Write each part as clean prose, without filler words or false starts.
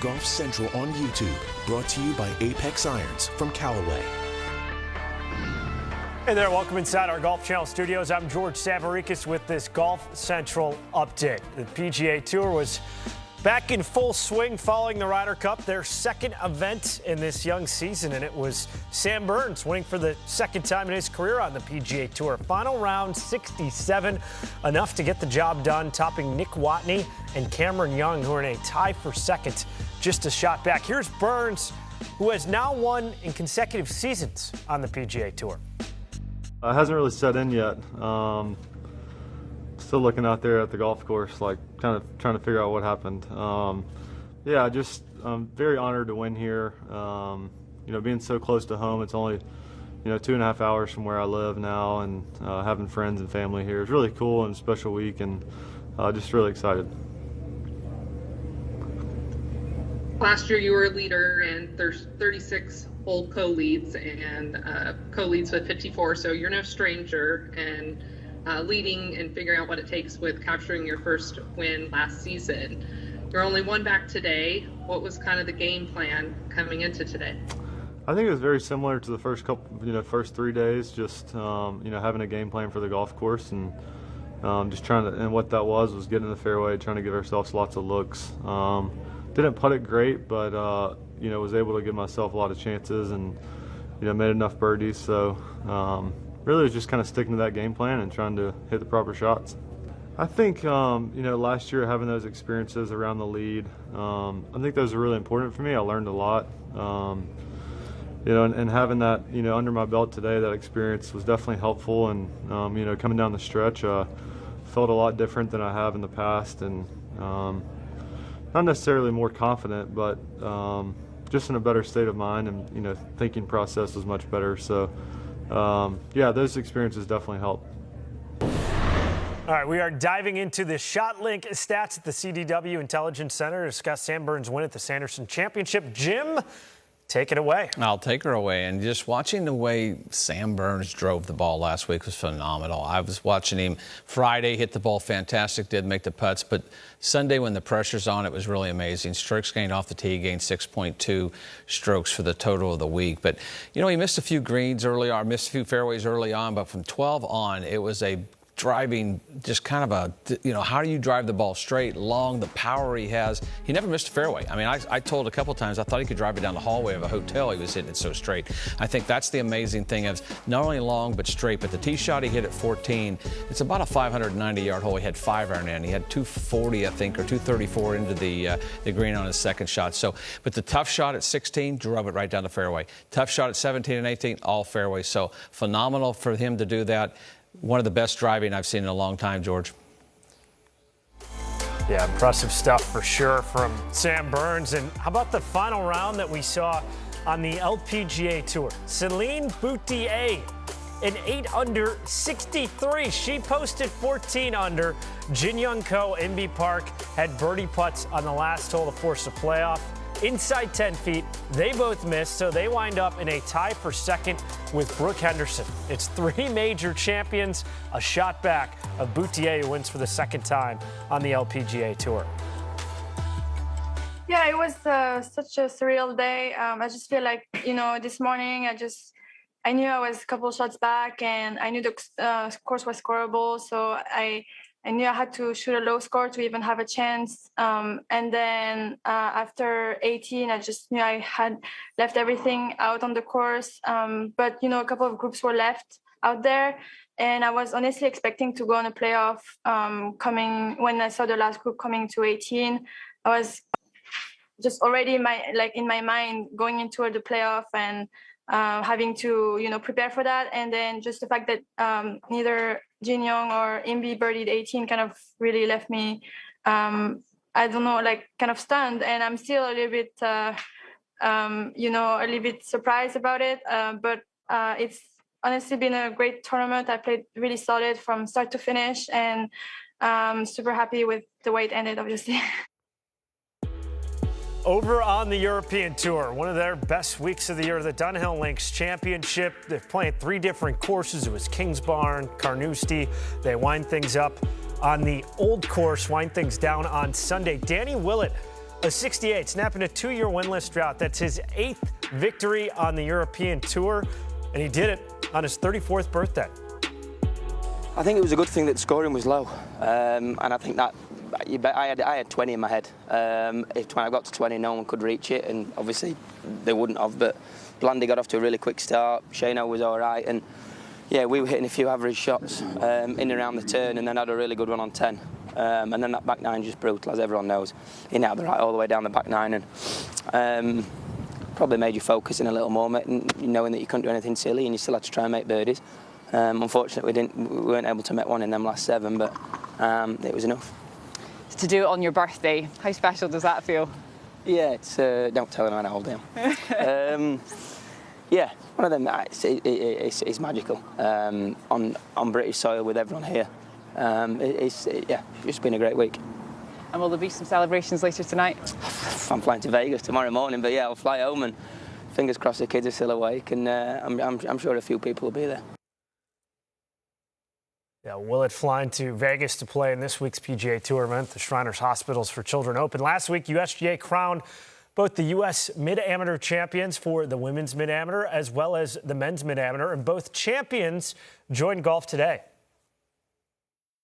Golf Central on YouTube, brought to you by Apex Irons from Callaway. Hey there, welcome inside our Golf Channel studios. I'm George Savaricas with this Golf Central update. The PGA Tour was back in full swing following the Ryder Cup, their second event in this young season, and it was Sam Burns winning for the second time in his career on the PGA Tour. Final round 67, enough to get the job done, topping Nick Watney and Cameron Young, who are in a tie for second, just a shot back. Here's Burns, who has now won in consecutive seasons on the PGA Tour. It hasn't really set in yet. Still looking out there at the golf course, like kind of trying to figure out what happened. Yeah, just very honored to win here. Being so close to home, it's only 2.5 hours from where I live now, and having friends and family here is really cool and a special week, and just really excited. Last year you were a leader, and there's 36 full co-leads and co-leads with 54, so you're no stranger, and leading and figuring out what it takes with capturing your first win last season. You're only one back today. What was kind of the game plan coming into today? I think it was very similar to the first couple, first 3 days, just having a game plan for the golf course, and just trying to, and what that was getting in the fairway, trying to give ourselves lots of looks. Didn't putt it great, but was able to give myself a lot of chances, and made enough birdies. So really was just kind of sticking to that game plan and trying to hit the proper shots. I think last year having those experiences around the lead, I think those are really important for me. I learned a lot, and having that under my belt today, that experience was definitely helpful. And coming down the stretch, felt a lot different than I have in the past, and not necessarily more confident, but just in a better state of mind, and thinking process was much better. So yeah, those experiences definitely help. All right, we are diving into the ShotLink stats at the CDW Intelligence Center to discuss Sam Burns' win at the Sanderson Championship. Jim, take it away. I'll take her away. And just watching the way Sam Burns drove the ball last week was phenomenal. I was watching him Friday, hit the ball fantastic, did make the putts, but Sunday when the pressure's on, it was really amazing. Strokes gained off the tee, gained 6.2 strokes for the total of the week. But, he missed a few greens early on, missed a few fairways early on, but from 12 on, it was a driving, just kind of a, how do you drive the ball straight, long, the power he has. He never missed a fairway. I mean, I told a couple times I thought he could drive it down the hallway of a hotel. He was hitting it so straight. I think that's the amazing thing of not only long but straight. But the tee shot he hit at 14, it's about a 590-yard hole. He had 5 iron in. He had 240, I think, or 234 into the green on his second shot. So, but the tough shot at 16 drove it right down the fairway. Tough shot at 17 and 18, all fairway. So phenomenal for him to do that. One of the best driving I've seen in a long time, George. Yeah, impressive stuff for sure from Sam Burns. And how about the final round that we saw on the LPGA Tour? Celine Boutier, an 8 under 63. She posted 14 under. Jin Young Ko, MB Park, had birdie putts on the last hole to force the playoff. Inside 10 feet, they both missed, so they wind up in a tie for second with Brooke Henderson. It's 3 major champions, a shot back of Boutier, who wins for the second time on the LPGA Tour. Yeah, it was such a surreal day. I just feel like, this morning I knew I was a couple shots back, and I knew the course was scoreable, so I knew I had to shoot a low score to even have a chance. And then after 18, I just knew I had left everything out on the course. But, a couple of groups were left out there. And I was honestly expecting to go on a playoff when I saw the last group coming to 18. I was just already in my mind going into the playoff and having to, prepare for that. And then just the fact that neither Jin Young or Imbi birdied 18 kind of really left me, kind of stunned. And I'm still a little bit, a little bit surprised about it. But it's honestly been a great tournament. I played really solid from start to finish, and super happy with the way it ended, obviously. Over on the European Tour, one of their best weeks of the year, the Dunhill Links Championship. They're playing 3 different courses. It was Kingsbarn, Carnoustie. They wind things up on the old course, wind things down on Sunday. Danny Willet, a 68, snapping a 2-year winless drought. That's his 8th victory on the European Tour, and he did it on his 34th birthday. I think it was a good thing that the scoring was low, and I think that I had 20 in my head. If when I got to 20, no one could reach it, and obviously they wouldn't have. But Blandy got off to a really quick start. Shano was all right, and yeah, we were hitting a few average shots in and around the turn, and then had a really good one on 10. And then that back nine just brutal, as everyone knows. He nailed the right all the way down the back nine, and probably made you focus in a little moment, and knowing that you couldn't do anything silly, and you still had to try and make birdies. Unfortunately, we weren't able to make one in them last 7, but it was enough. To do it on your birthday, how special does that feel? Yeah, it's don't tell anyone how old I am. Yeah, one of them. It's magical on British soil with everyone here. It's been a great week. And will there be some celebrations later tonight? I'm flying to Vegas tomorrow morning, but yeah, I'll fly home and fingers crossed the kids are still awake, and I'm sure a few people will be there. Yeah, Willet flying to Vegas to play in this week's PGA Tour event, the Shriners Hospitals for Children Open. Last week, USGA crowned both the U.S. Mid-Amateur champions for the women's Mid-Amateur as well as the men's Mid-Amateur, and both champions joined Golf Today.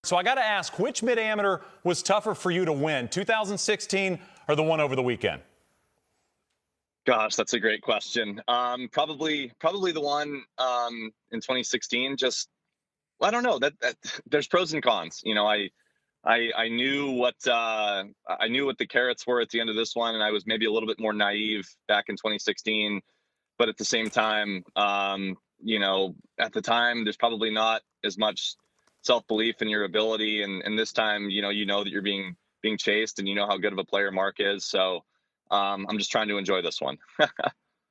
So I got to ask, which Mid-Amateur was tougher for you to win, 2016 or the one over the weekend? Gosh, that's a great question. Probably the one in 2016. Just, I don't know. That there's pros and cons. You know, I knew what the carrots were at the end of this one, and I was maybe a little bit more naive back in 2016. But at the same time, you know, at the time, there's probably not as much self-belief in your ability, and this time, you know that you're being chased, and you know how good of a player Mark is. So I'm just trying to enjoy this one.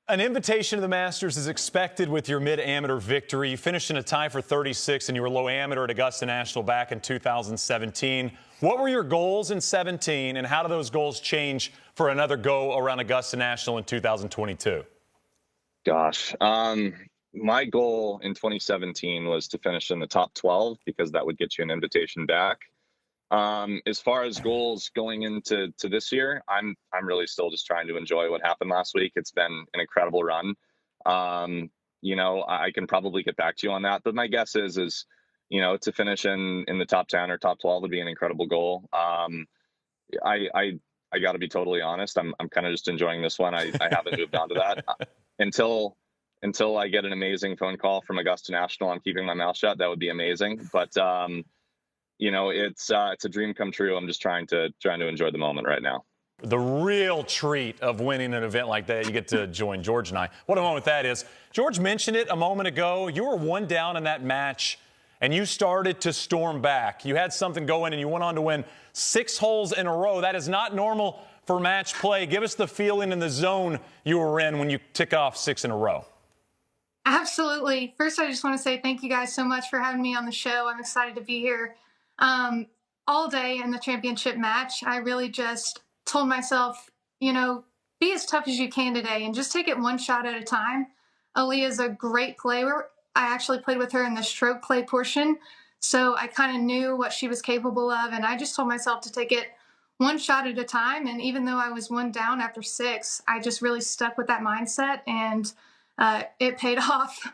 An invitation to the Masters is expected with your Mid-Amateur victory. You finished in a tie for 36, and you were low amateur at Augusta National back in 2017. What were your goals in 17, and how do those goals change for another go around Augusta National in 2022? Gosh, my goal in 2017 was to finish in the top 12 because that would get you an invitation back. As far as goals going into this year, I'm really still just trying to enjoy what happened last week. It's been an incredible run. You know, I can probably get back to you on that, but my guess is you know, to finish in the top 10 or top 12 would be an incredible goal. I got to be totally honest. I'm kind of just enjoying this one. I haven't moved on to that until I get an amazing phone call from Augusta National. I'm keeping my mouth shut. That would be amazing, but. You know, it's a dream come true. I'm just trying to enjoy the moment right now. The real treat of winning an event like that, you get to join George and I. What a moment that is. George mentioned it a moment ago. You were one down in that match, and you started to storm back. You had something going, and you went on to win 6 holes in a row. That is not normal for match play. Give us the feeling in the zone you were in when you tick off 6 in a row. Absolutely. First, I just want to say thank you guys so much for having me on the show. I'm excited to be here. All day in the championship match, I really just told myself, you know, be as tough as you can today and just take it one shot at a time. Aaliyah's a great player. I actually played with her in the stroke play portion, so I kind of knew what she was capable of, and I just told myself to take it one shot at a time. And even though I was one down after 6, I just really stuck with that mindset, and it paid off.